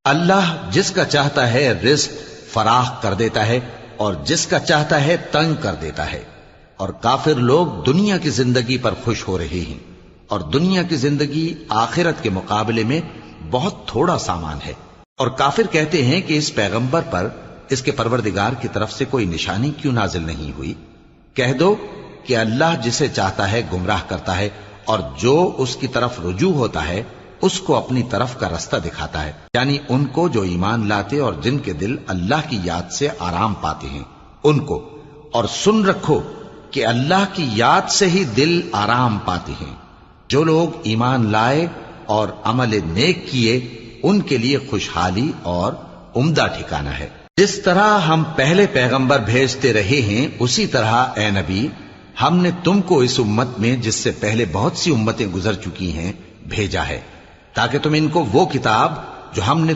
اللہ جس کا چاہتا ہے رزق فراخ کر دیتا ہے اور جس کا چاہتا ہے تنگ کر دیتا ہے، اور کافر لوگ دنیا کی زندگی پر خوش ہو رہے ہیں، اور دنیا کی زندگی آخرت کے مقابلے میں بہت تھوڑا سامان ہے۔ اور کافر کہتے ہیں کہ اس پیغمبر پر اس کے پروردگار کی طرف سے کوئی نشانی کیوں نازل نہیں ہوئی؟ کہہ دو کہ اللہ جسے چاہتا ہے گمراہ کرتا ہے، اور جو اس کی طرف رجوع ہوتا ہے اس کو اپنی طرف کا رستہ دکھاتا ہے، یعنی ان کو جو ایمان لاتے اور جن کے دل اللہ کی یاد سے آرام پاتے ہیں ان کو۔ اور سن رکھو کہ اللہ کی یاد سے ہی دل آرام پاتے ہیں۔ جو لوگ ایمان لائے اور عمل نیک کیے ان کے لیے خوشحالی اور عمدہ ٹھکانہ ہے۔ جس طرح ہم پہلے پیغمبر بھیجتے رہے ہیں اسی طرح اے نبی ہم نے تم کو اس امت میں جس سے پہلے بہت سی امتیں گزر چکی ہیں بھیجا ہے، تاکہ تم ان کو وہ کتاب جو ہم نے